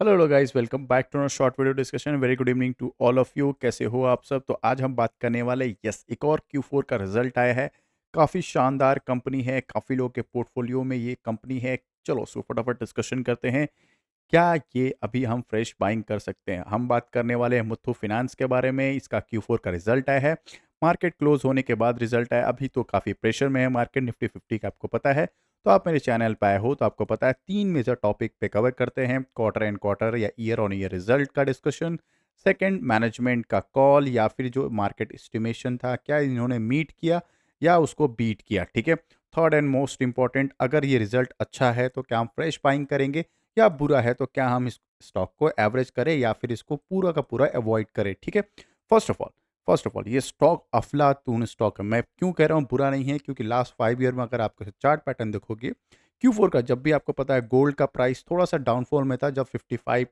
Hello hello guys, welcome back to short video discussion. Very good evening to all of you. कैसे हो आप सब? तो आज हम बात करने वाले, यस, एक और Q4 का रिजल्ट आया है। काफ़ी शानदार कंपनी है, काफ़ी लोगों के पोर्टफोलियो में ये कंपनी है। चलो सो फटाफट डिस्कशन करते हैं। क्या ये अभी हम फ्रेश बाइंग कर सकते हैं? हम बात करने वाले हैं मुथ्थू फिनांस के बारे में। इसका Q4 का रिजल्ट आया है। मार्केट क्लोज होने के बाद रिजल्ट आया। अभी तो काफ़ी प्रेशर में है मार्केट, निफ्टी 50 का आपको पता है। तो आप मेरे चैनल पे आए हो तो आपको पता है, 3 मेजर टॉपिक पे कवर करते हैं। क्वार्टर एंड क्वार्टर या ईयर ऑन ईयर रिजल्ट का डिस्कशन। सेकंड, मैनेजमेंट का कॉल या फिर जो मार्केट एस्टिमेशन था, क्या इन्होंने मीट किया या उसको बीट किया, ठीक है। थर्ड एंड मोस्ट इंपॉर्टेंट, अगर ये रिजल्ट अच्छा है तो क्या हम फ्रेश बाइंग करेंगे, या बुरा है तो क्या हम इस स्टॉक को एवरेज करें या फिर इसको पूरा का पूरा अवॉइड करें, ठीक है। फर्स्ट ऑफ ऑल ये स्टॉक अफलातून स्टॉक है। मैं क्यों कह रहा हूँ बुरा नहीं है, क्योंकि लास्ट 5 ईयर में अगर आप चार्ट पैटर्न देखोगे, Q4 का, जब भी आपको पता है गोल्ड का प्राइस थोड़ा सा डाउनफॉल में था, जब 55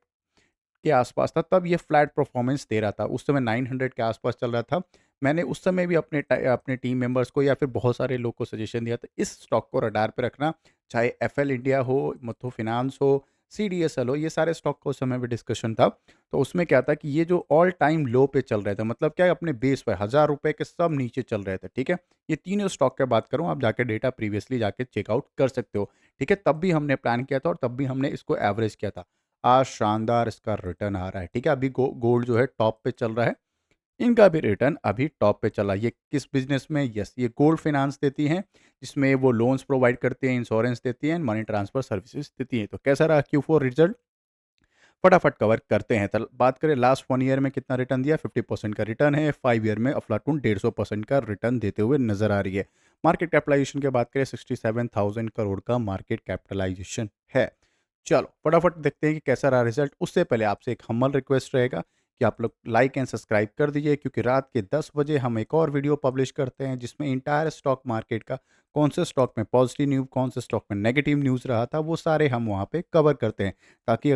के आसपास था, तब ये फ्लैट परफॉर्मेंस दे रहा था। उस समय 900 के आसपास चल रहा था। मैंने उस समय भी अपने टीम मेंबर्स को या फिर बहुत सारे लोग को सजेशन दिया था, इस स्टॉक को रडार पे रखना। चाहे एफएल इंडिया हो, मुथूट फिनांस हो, सीडीएसएल हो, ये सारे स्टॉक का उस समय भी डिस्कशन था। तो उसमें क्या था कि ये जो ऑल टाइम लो पे चल रहे थे, मतलब क्या है, अपने बेस पर 1000 रुपए के सब नीचे चल रहे थे, ठीक है। ये तीनों स्टॉक की बात करूँ, आप जाके डेटा प्रीवियसली जाके चेकआउट कर सकते हो, ठीक है। तब भी हमने प्लान किया था और तब भी हमने इसको एवरेज किया था। आज शानदार इसका रिटर्न आ रहा है, ठीक है। अभी गोल्ड जो है टॉप पे चल रहा है, इनका भी रिटर्न अभी टॉप पे चला। ये किस बिजनेस में? यस, ये गोल्ड फाइनेंस देती हैं, जिसमें वो लोन्स प्रोवाइड करती हैं, इंश्योरेंस देती हैं, मनी ट्रांसफर सर्विसेज देती हैं। तो कैसा रहा Q4 रिजल्ट? फटाफट कवर करते हैं। तो बात करें लास्ट 1 ईयर में कितना रिटर्न दिया, 50% का रिटर्न है। 5 ईयर में अफलातून 150% का रिटर्न देते हुए नजर आ रही है। मार्केट कैपिटलाइजेशन की बात करें, 67,000 करोड़ का मार्केट कैपिटलाइजेशन है। चलो फटाफट देखते हैं कि कैसा रहा रिजल्ट। उससे पहले आपसे एक हम्बल रिक्वेस्ट रहेगा कि आप लोग लाइक एंड सब्सक्राइब कर दीजिए, क्योंकि रात के 10 बजे हम एक और वीडियो पब्लिश करते हैं, जिसमें इंटायर स्टॉक मार्केट का, कौन से स्टॉक में पॉजिटिव न्यूज़, कौन से स्टॉक में नेगेटिव न्यूज़ रहा था, वो सारे हम वहाँ पे कवर करते हैं, ताकि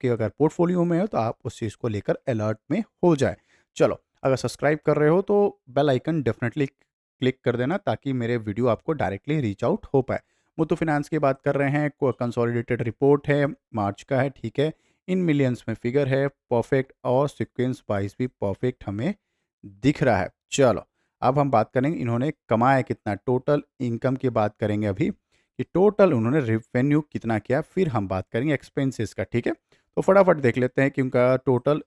अगर पोर्टफोलियो में हो तो आप उस चीज़ को लेकर अलर्ट में हो जाए। चलो, अगर सब्सक्राइब कर रहे हो तो बेल आइकन डेफिनेटली क्लिक कर देना, ताकि मेरे वीडियो आपको डायरेक्टली रीच आउट हो पाए। मुथूट फाइनेंस की बात कर रहे हैं, कंसोलिडेटेड रिपोर्ट है, मार्च का है, ठीक है। इन मिलियंस में फिगर है, परफेक्ट और सीक्वेंस वाइज भी परफेक्ट हमें दिख रहा है। चलो, अब हम बात करेंगे इन्होंने कमाया कितना, टोटल इनकम की बात करेंगे अभी, कि टोटल उन्होंने रेवेन्यू कितना किया, फिर हम बात करेंगे एक्सपेंसेस का, ठीक है। तो फटाफट देख लेते हैं कि उनका टोटल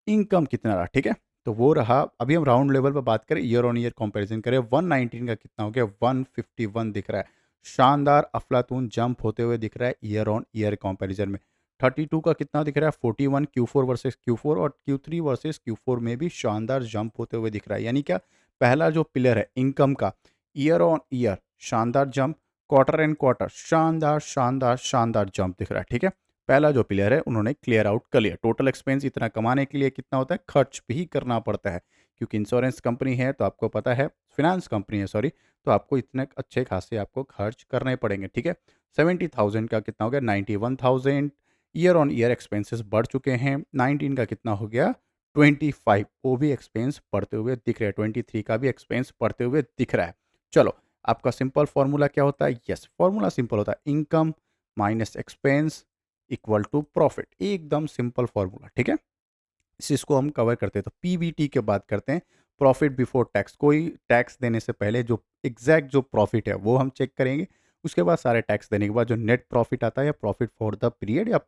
इनकम कितना रहा, ठीक है। तो वो रहा, अभी हम राउंड लेवल पर बात करें, ईयर ऑन ईयर कंपैरिजन करें, 119 का कितना हो गया, 151 दिख रहा है। शानदार अफलातून जंप होते हुए दिख रहा है ईयर ऑन ईयर कंपैरिजन में। 32 का कितना दिख रहा है, 41 Q4 वर्सेस Q4, और Q3 वर्सेस Q4 में भी शानदार जंप होते हुए दिख रहा है। यानी क्या, पहला जो पिलर है इनकम का, ईयर ऑन ईयर शानदार जंप, क्वार्टर एंड क्वार्टर शानदार शानदार शानदार जंप दिख रहा है, ठीक है। पहला जो प्लेयर है उन्होंने क्लियर आउट कर लिया। टोटल एक्सपेंस इतना कमाने के लिए कितना होता है, खर्च भी करना पड़ता है, क्योंकि इंश्योरेंस कंपनी है तो आपको पता है, फिनांस कंपनी है सॉरी, तो आपको इतने अच्छे खासे आपको खर्च करने पड़ेंगे, ठीक है। 70,000 का कितना हो गया, 91,000। ईयर ऑन ईयर एक्सपेंसेस बढ़ चुके हैं। 19 का कितना हो गया, 25, वो भी एक्सपेंस बढ़ते हुए दिख रहे हैं। 23 का भी एक्सपेंस बढ़ते हुए दिख रहा है। चलो, आपका सिंपल फॉर्मूला क्या होता है? यस, फॉर्मूला सिंपल होता है, income minus expense equal to profit. एकदम सिंपल फॉर्मूला, ठीक है। इस चीज़ को हम कवर करते हैं। तो पीबीटी की बात करते हैं, प्रॉफिट बिफोर टैक्स। कोई टैक्स देने से पहले जो एग्जैक्ट जो प्रॉफिट है वो हम चेक करेंगे। उसके बाद सारे टैक्स देने के बाद जो नेट प्रॉफिट आता है, या प्रॉफिट फॉर द पीरियड, या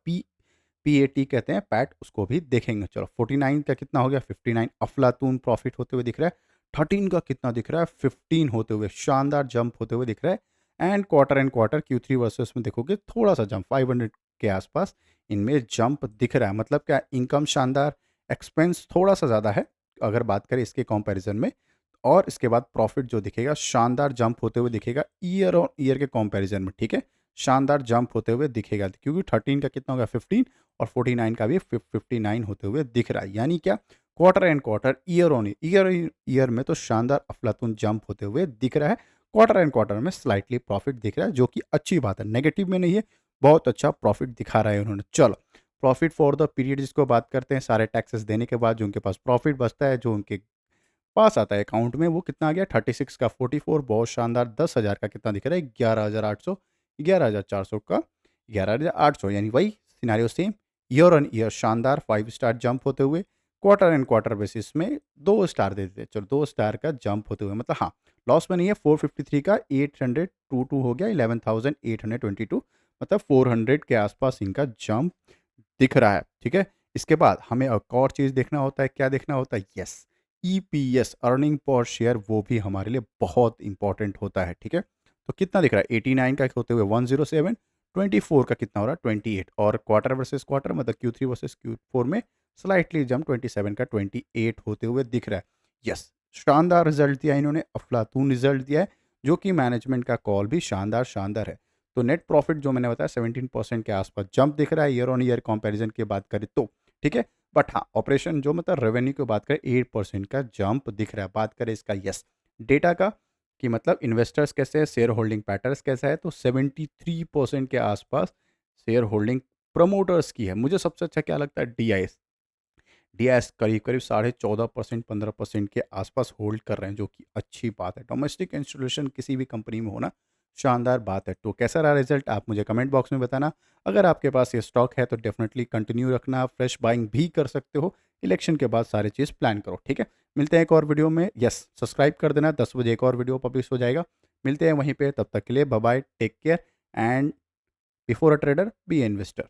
पीएटी कहते हैं, पैट, उसको भी देखेंगे। चलो, 49 का कितना हो गया, 59 अफलातून प्रॉफिट होते हुए दिख रहा है। 13 का कितना दिख रहा है, 15 होते हुए शानदार जंप होते हुए दिख रहा है। एंड क्वार्टर Q3 वर्सेस में देखोगे, थोड़ा सा जंप 500 के आसपास इनमें जंप दिख रहा है। मतलब क्या, इनकम शानदार, एक्सपेंस थोड़ा सा ज़्यादा है अगर बात करें इसके कंपैरिजन में, और इसके बाद प्रॉफिट जो दिखेगा शानदार जंप होते हुए दिखेगा ईयर ऑन ईयर के कंपैरिजन में, ठीक है। शानदार जंप होते हुए दिखेगा, क्योंकि 13 का कितना होगा, 15, और 49 का भी 59 होते हुए दिख रहा है। यानी क्या, quarter and quarter, year on year year में तो शानदार अफलातून जंप होते हुए दिख रहा है। क्वार्टर एंड क्वार्टर में स्लाइटली प्रॉफिट दिख रहा है, जो कि अच्छी बात है, नेगेटिव में नहीं है, बहुत अच्छा प्रॉफिट दिखा रहा है उन्होंने। चलो, प्रॉफिट फॉर द पीरियड जिसको बात करते हैं, सारे टैक्सेस देने के बाद जो उनके पास प्रॉफिट बचता है, जो उनके पास आता है अकाउंट में, वो कितना आ गया, 36 का 44, बहुत शानदार। 10,000 का कितना दिख रहा है, 11,800, 11,400 का 11,800, यानी वही scenario same, year on year शानदार 5 स्टार जंप होते हुए, क्वार्टर एंड क्वार्टर बेसिस में 2 स्टार दे देते हैं। चलो 2 स्टार का जंप होते हुए मतलब हाँ, लॉस में नहीं है। 453 का 822 हो गया, 11,822 मतलब 400 के आसपास इनका जंप दिख रहा है, ठीक है? इसके बाद हमें एक और चीज़ देखना होता है, क्या देखना होता है? Yes, EPS earning per share, वो भी हमारे लिए बहुत इंपॉर्टेंट होता है, ठीक है? तो कितना दिख रहा है? 89 का होते हुए 107, 24 का कितना हो रहा है? 28 और क्वार्टर वर्सेस क्वार्टर मतलब Q3 वर्सेस Q4 में स्लाइटली जंप 27 का 28 होते हुए दिख रहा है। यस, शानदार रिजल्ट दिया इन्होंने, अफलातून रिजल्ट दिया है, जो कि मैनेजमेंट का कॉल भी शानदार शानदार है। तो नेट प्रॉफिट जो मैंने बताया 17% के आसपास जंप दिख रहा है ईयर ऑन ईयर कंपैरिजन की बात करें तो, ठीक है? बट हाँ, ऑपरेशन जो मतलब रेवेन्यू की बात करें 8% का जंप दिख रहा है। बात करें इसका यस डेटा का कि मतलब इन्वेस्टर्स कैसे हैं, शेयर होल्डिंग पैटर्न्स कैसा है, तो 73% के आसपास शेयर होल्डिंग प्रमोटर्स की है। मुझे सबसे अच्छा क्या लगता है? डीआईएस। डीआईएस करीब करीब 14.5% 15% के आसपास होल्ड कर रहे हैं, जो कि अच्छी बात है। डोमेस्टिक इंस्टीट्यूशन किसी भी कंपनी में होना शानदार बात है। तो कैसा रहा रिजल्ट, आप मुझे कमेंट बॉक्स में बताना। अगर आपके पास ये स्टॉक है तो डेफिनेटली कंटिन्यू रखना, फ्रेश बाइंग भी कर सकते हो। इलेक्शन के बाद सारी चीज़ प्लान करो, ठीक है? मिलते हैं एक और वीडियो में। यस, सब्सक्राइब कर देना, 10 बजे एक और वीडियो पब्लिश हो जाएगा। मिलते हैं वहीं पे, तब तक के लिए bye bye, take care and before a trader be a investor.